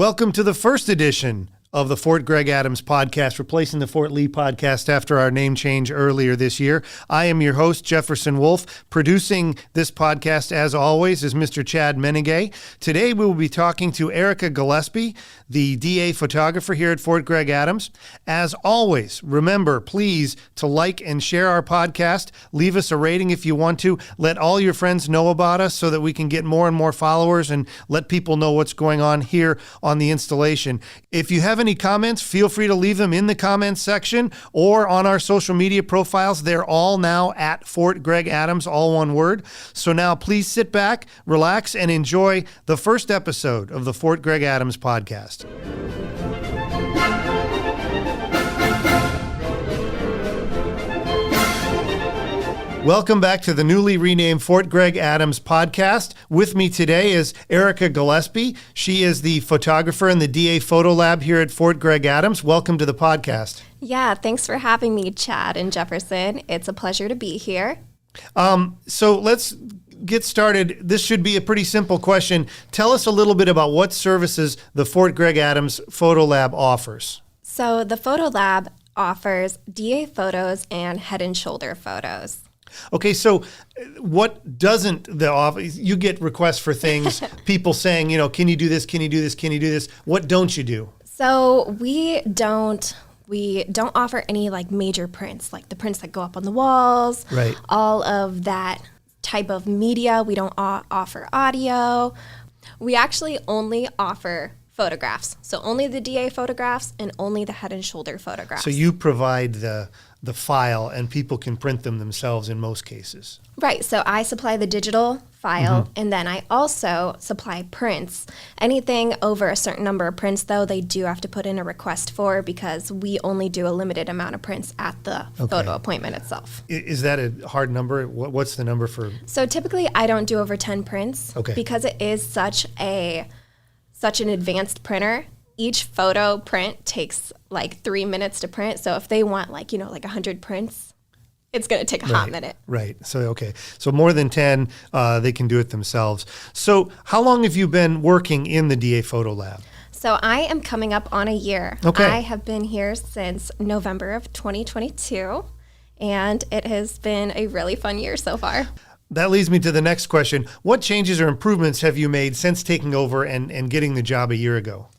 Welcome to the first edition of the Fort Gregg-Adams Podcast, replacing the Fort Lee Podcast after our name change earlier this year. I am your host, Jefferson Wolf. Producing this podcast, as always, is Mr. Chad Menegay. Today, we will be talking to Ericka Gillespie, the DA photographer here at Fort Gregg-Adams. As always, remember, please, to like and share our podcast. Leave us a rating if you want to. Let all your friends know about us so that we can get more and more followers and let people know what's going on here on the installation. If you have any comments, feel free to leave them in the comments section or on our social media profiles. They're all now at Fort Gregg-Adams, all one word. So now please sit back, relax, and enjoy the first episode of the Fort Gregg-Adams Podcast. Welcome back to the newly renamed Fort Gregg-Adams Podcast. With me today is Ericka Gillespie. She is the photographer in the DA Photo Lab here at Fort Gregg-Adams. Welcome to the podcast. Yeah, thanks for having me, Chad and Jefferson. It's a pleasure to be here. So let's get started. This should be a pretty simple question. Tell us a little bit about what services the Fort Gregg-Adams Photo Lab offers. So the Photo Lab offers DA photos and head and shoulder photos. Okay, so what doesn't the office, you get requests for things, people saying, you know, can you do this, can you do this, can you do this? What don't you do? So we don't offer any like major prints, like the prints that go up on the walls, right? All of that type of media. We don't offer audio. We actually only offer photographs. So only the DA photographs and only the head and shoulder photographs. So you provide the file and people can print them themselves in most cases. Right. So I supply the digital file and then I also supply prints. Anything over a certain number of prints, though, they do have to put in a request for because we only do a limited amount of prints at the photo appointment itself. Is that a hard number? What's the number for? So typically I don't do over 10 prints because it is such an advanced printer. Each photo print takes like 3 minutes to print. So if they want like 100 prints, it's going to take a hot minute. Right. So, So more than 10, they can do it themselves. So how long have you been working in the DA Photo Lab? So I am coming up on a year. Okay. I have been here since November of 2022, and it has been a really fun year so far. That leads me to the next question. What changes or improvements have you made since taking over and getting the job a year ago?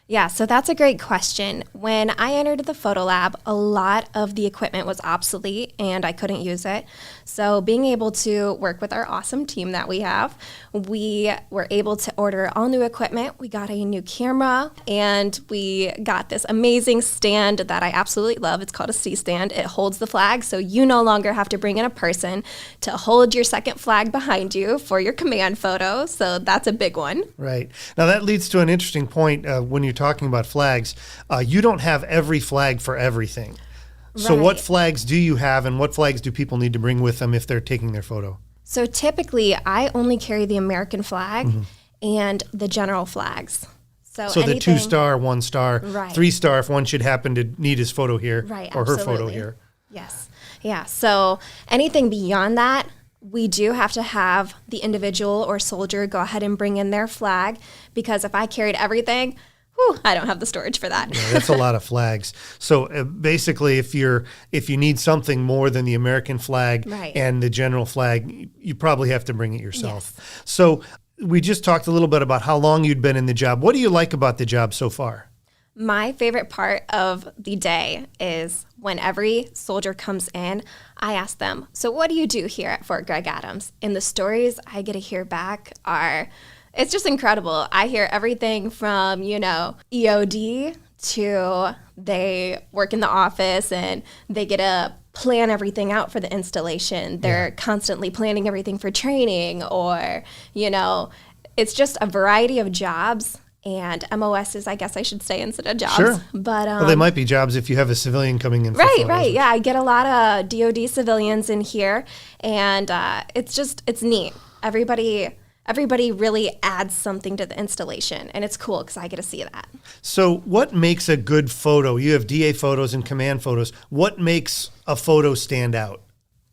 Yeah, so that's a great question. When I entered the photo lab, a lot of the equipment was obsolete and I couldn't use it. So being able to work with our awesome team that we have, we were able to order all new equipment. We got a new camera and we got this amazing stand that I absolutely love. It's called a C-stand. It holds the flag, so you no longer have to bring in a person to hold your second flag behind you for your command photo. So that's a big one. Right. Now that leads to an interesting point when you're talking about flags. You don't have every flag for everything. So what flags do you have and what flags do people need to bring with them if they're taking their photo? So typically I only carry the American flag and the general flags. So the 2-star, 1-star, 3-star if one should happen to need his photo here or her photo here. Yes. Yeah. So anything beyond that, we do have to have the individual or soldier go ahead and bring in their flag because if I carried everything, I don't have the storage for that. Yeah, that's a lot of flags. So basically, if you need something more than the American flag and the general flag, you probably have to bring it yourself. Yes. So we just talked a little bit about how long you'd been in the job. What do you like about the job so far? My favorite part of the day is when every soldier comes in, I ask them, so what do you do here at Fort Gregg-Adams? And the stories I get to hear back it's just incredible. I hear everything from, EOD to they work in the office and they get to plan everything out for the installation. They're constantly planning everything for training or, it's just a variety of jobs and MOSs, I guess I should say, instead of jobs. Sure. But well, they might be jobs if you have a civilian coming in. Right. Yeah, I get a lot of DOD civilians in here and it's neat. Everybody really adds something to the installation, and it's cool because I get to see that. So what makes a good photo? You have DA photos and command photos. What makes a photo stand out?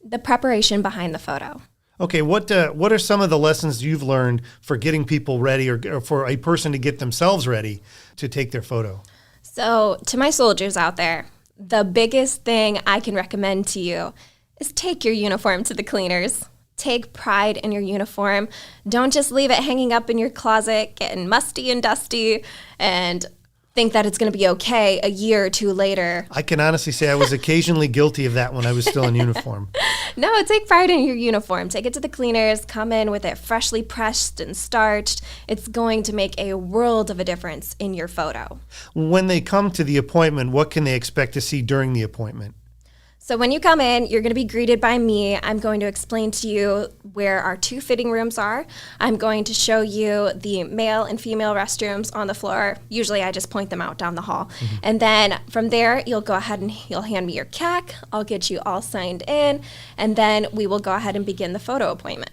The preparation behind the photo. Okay, what are some of the lessons you've learned for getting people ready or for a person to get themselves ready to take their photo? So to my soldiers out there, the biggest thing I can recommend to you is take your uniform to the cleaners. Take pride in your uniform. Don't just leave it hanging up in your closet, getting musty and dusty, and think that it's going to be okay a year or two later. I can honestly say I was occasionally guilty of that when I was still in uniform. No, take pride in your uniform. Take it to the cleaners. Come in with it freshly pressed and starched. It's going to make a world of a difference in your photo. When they come to the appointment, what can they expect to see during the appointment? So when you come in, you're going to be greeted by me. I'm going to explain to you where our 2 fitting rooms are. I'm going to show you the male and female restrooms on the floor. Usually I just point them out down the hall. Mm-hmm. And then from there, you'll go ahead and you'll hand me your CAC. I'll get you all signed in, and then we will go ahead and begin the photo appointment.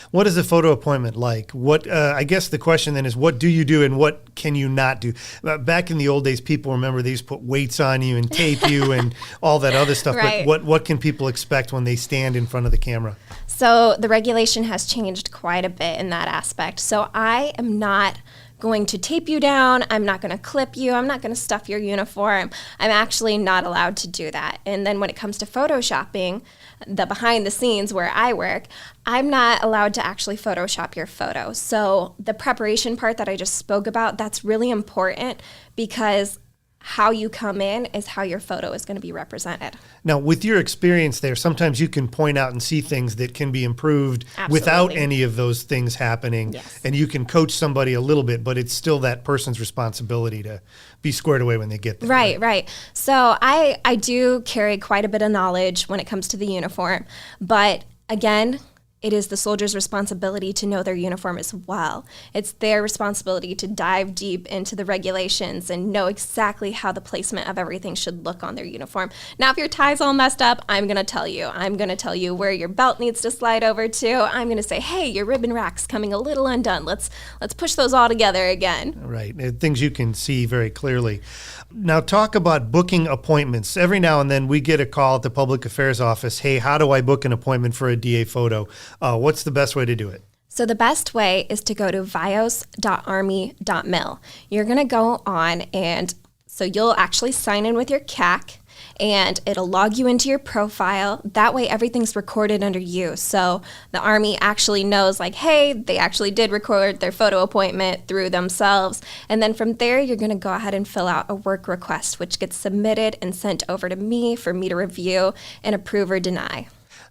What is a photo appointment like? What I guess the question then is, what do you do and what can you not do? Back in the old days, people remember they used to put weights on you and tape you and all that other stuff. Right. But what can people expect when they stand in front of the camera? So the regulation has changed quite a bit in that aspect. So I am not going to tape you down. I'm not going to clip you. I'm not going to stuff your uniform. I'm actually not allowed to do that. And then when it comes to photoshopping, the behind the scenes where I work, I'm not allowed to actually Photoshop your photo. So the preparation part that I just spoke about, that's really important because how you come in is how your photo is going to be represented. Now, with your experience there, sometimes you can point out and see things that can be improved without any of those things happening. Yes. And you can coach somebody a little bit, but it's still that person's responsibility to be squared away when they get there. Right. So I do carry quite a bit of knowledge when it comes to the uniform. But again, it is the soldier's responsibility to know their uniform as well. It's their responsibility to dive deep into the regulations and know exactly how the placement of everything should look on their uniform. Now, if your tie's all messed up, I'm going to tell you. I'm going to tell you where your belt needs to slide over to. I'm going to say, hey, your ribbon rack's coming a little undone. Let's push those all together again. Right. Things you can see very clearly. Now, talk about booking appointments. Every now and then we get a call at the Public Affairs Office. Hey, how do I book an appointment for a DA photo? What's the best way to do it? So the best way is to go to vios.army.mil. You're going to go on, and so you'll actually sign in with your CAC, and it'll log you into your profile. That way everything's recorded under you. So the Army actually knows, like, hey, they actually did record their photo appointment through themselves. And then from there, you're going to go ahead and fill out a work request, which gets submitted and sent over to me for me to review and approve or deny.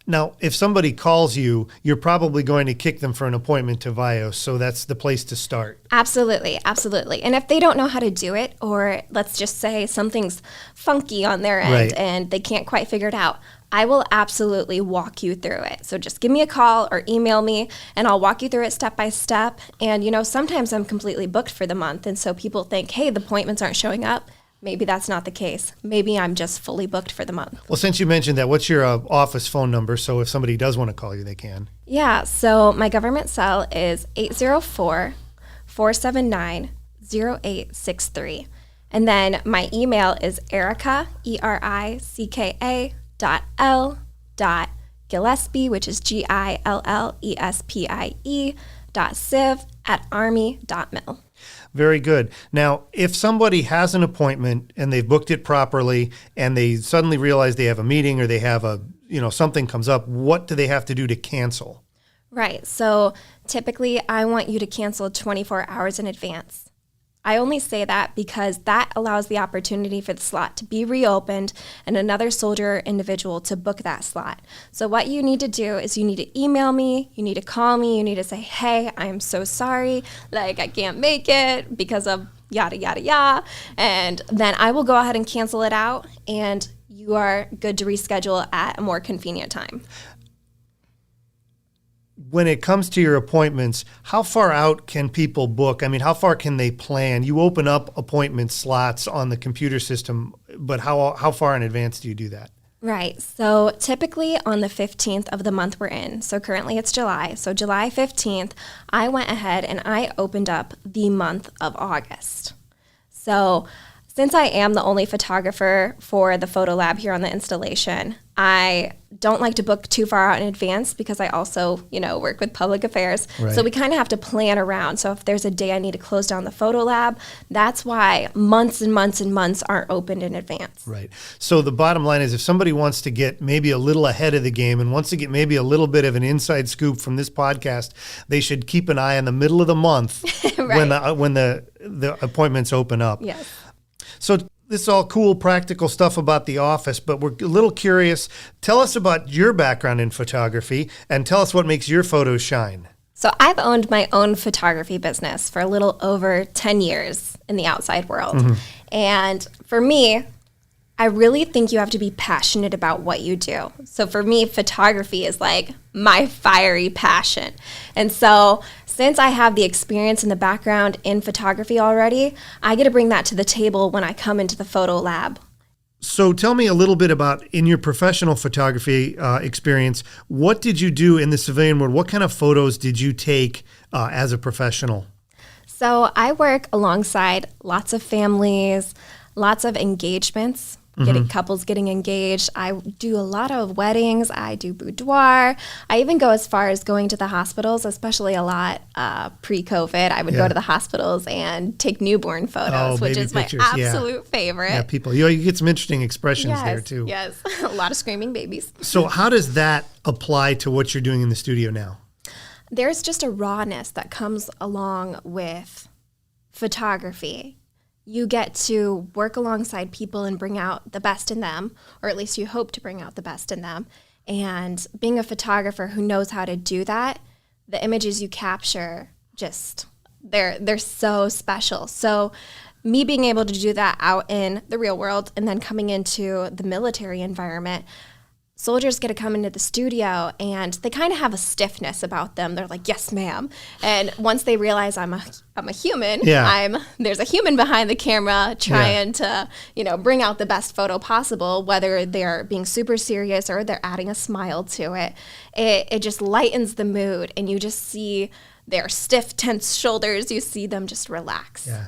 Now, if somebody calls you, you're probably going to kick them for an appointment to VIOS, so that's the place to start. Absolutely. And if they don't know how to do it, or let's just say something's funky on their end Right. and they can't quite figure it out, I will absolutely walk you through it. So just give me a call or email me, and I'll walk you through it step by step. And, sometimes I'm completely booked for the month, and so people think, hey, the appointments aren't showing up. Maybe that's not the case. Maybe I'm just fully booked for the month. Well, since you mentioned that, what's your office phone number? So if somebody does want to call you, they can. Yeah, so my government cell is 804-479-0863. And then my email is Ericka, ERICKA .L.Gillespie, which is GILLESPIE.civ@army.mil. Very good. Now, if somebody has an appointment and they've booked it properly and they suddenly realize they have a meeting or they have something comes up, what do they have to do to cancel? Right. So typically I want you to cancel 24 hours in advance. I only say that because that allows the opportunity for the slot to be reopened and another soldier or individual to book that slot. So what you need to do is you need to email me, you need to call me, you need to say, hey, I'm so sorry, I can't make it because of yada, yada, yada. And then I will go ahead and cancel it out, and you are good to reschedule at a more convenient time. When it comes to your appointments, how far out can people book? I mean, how far can they plan? You open up appointment slots on the computer system, but how far in advance do you do that? Right. So typically on the 15th of the month we're in, so currently it's July. So July 15th, I went ahead and I opened up the month of August. So since I am the only photographer for the photo lab here on the installation, I don't like to book too far out in advance because I also, work with public affairs. Right. So we kind of have to plan around. So if there's a day I need to close down the photo lab, that's why months and months and months aren't opened in advance. Right. So the bottom line is if somebody wants to get maybe a little ahead of the game and wants to get maybe a little bit of an inside scoop from this podcast, they should keep an eye on the middle of the month Right. when the appointments open up. Yes. So this is all cool, practical stuff about the office, but we're a little curious. Tell us about your background in photography and tell us what makes your photos shine. So I've owned my own photography business for a little over 10 years in the outside world. Mm-hmm. And for me, I really think you have to be passionate about what you do. So for me, photography is like my fiery passion. And so since I have the experience and the background in photography already, I get to bring that to the table when I come into the photo lab. So tell me a little bit about, in your professional photography experience, what did you do in the civilian world? What kind of photos did you take as a professional? So I work alongside lots of families, lots of engagements, couples getting engaged. I do a lot of weddings. I do boudoir. I even go as far as going to the hospitals, especially a lot pre-COVID. I would go to the hospitals and take newborn photos, which is pictures, my absolute favorite. Yeah, people. You get some interesting expressions there too. Yes, a lot of screaming babies. So how does that apply to what you're doing in the studio now? There's just a rawness that comes along with photography. You get to work alongside people and bring out the best in them, or at least you hope to bring out the best in them. And being a photographer who knows how to do that, the images you capture, they're so special. So me being able to do that out in the real world and then coming into the military environment, soldiers get to come into the studio and they kind of have a stiffness about them. They're like, yes, ma'am. And once they realize I'm a human, there's a human behind the camera trying to, bring out the best photo possible, whether they're being super serious or they're adding a smile to it. It just lightens the mood and you just see their stiff, tense shoulders. You see them just relax. Yeah.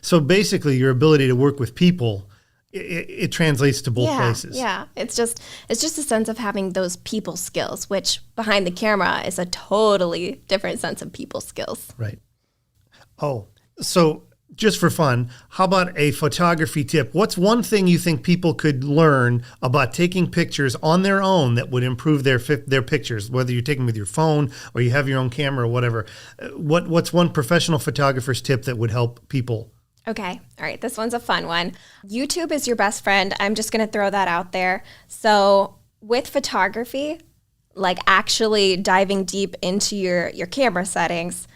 So basically your ability to work with people, it translates to both places. Yeah, it's just a sense of having those people skills, which behind the camera is a totally different sense of people skills. Right. Oh, so just for fun, how about a photography tip? What's one thing you think people could learn about taking pictures on their own that would improve their pictures, whether you're taking with your phone or you have your own camera or whatever? What's one professional photographer's tip that would help people? Okay. All right. This one's a fun one. YouTube is your best friend. I'm just going to throw that out there. So with photography, like actually diving deep into your camera settings,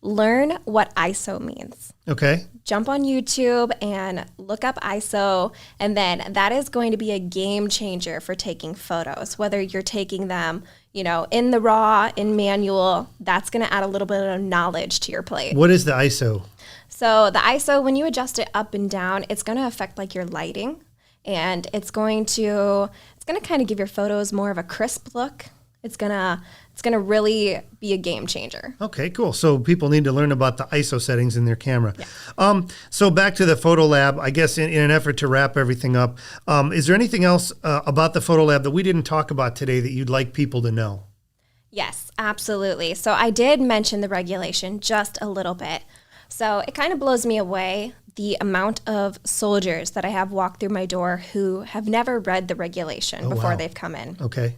learn what ISO means. Okay. Jump on YouTube and look up ISO, and then that is going to be a game changer for taking photos. Whether you're taking them, in the raw, in manual, that's going to add a little bit of knowledge to your plate. What is the ISO? So the ISO, when you adjust it up and down, it's going to affect like your lighting, and it's going to kind of give your photos more of a crisp look. It's gonna really be a game changer. Okay, cool. So people need to learn about the ISO settings in their camera. Yeah. So back to the photo lab, I guess in an effort to wrap everything up, is there anything else about the photo lab that we didn't talk about today that you'd like people to know? Yes, absolutely. So I did mention the regulation just a little bit. So it kind of blows me away the amount of soldiers that I have walked through my door who have never read the regulation before they've come in. Okay.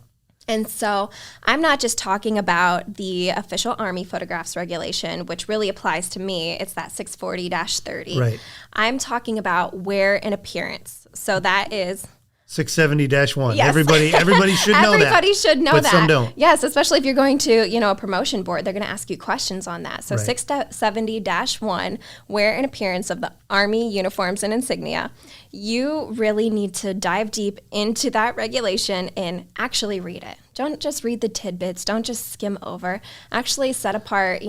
And so I'm not just talking about the official Army photographs regulation, which really applies to me. It's that 640-30. Right. I'm talking about wear and appearance. So that is 670-1. Yes. Everybody should know that. Everybody should know but that. Some don't. Yes, especially if you're going to, a promotion board, they're going to ask you questions on that. So Right. 670-1, wear and appearance of the Army uniforms and insignia. You really need to dive deep into that regulation and actually read it. Don't just read the tidbits. Don't just skim over. Actually set apart,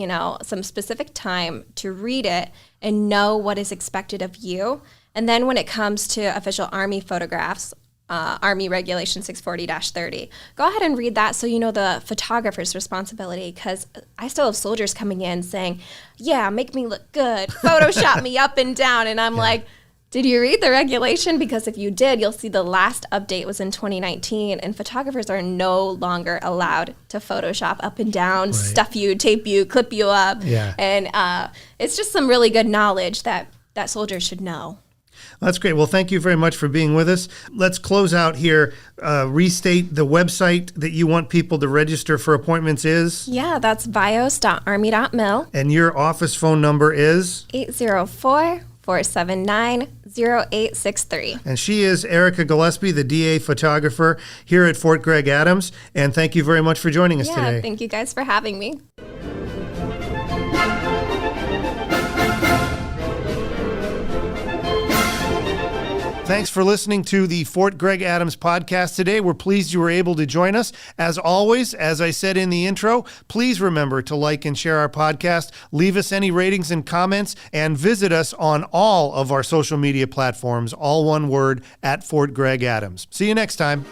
some specific time to read it and know what is expected of you. And then when it comes to official Army photographs, Army Regulation 640-30. Go ahead and read that so you know the photographer's responsibility, because I still have soldiers coming in saying, yeah, make me look good, Photoshop me up and down. And I'm like, Did you read the regulation? Because if you did, you'll see the last update was in 2019, and photographers are no longer allowed to Photoshop up and down, stuff you, tape you, clip you up. Yeah. And it's just some really good knowledge that soldiers should know. That's great. Well, thank you very much for being with us. Let's close out here. Restate the website that you want people to register for appointments is? Yeah, that's bios.army.mil. And your office phone number is? 804-479-0863. And she is Ericka Gillespie, the DA photographer here at Fort Gregg-Adams. And thank you very much for joining us today. Thank you guys for having me. Thanks for listening to the Fort Gregg-Adams podcast today. We're pleased you were able to join us. As always, as I said in the intro, please remember to like and share our podcast, leave us any ratings and comments, and visit us on all of our social media platforms, all one word, at Fort Gregg-Adams. See you next time.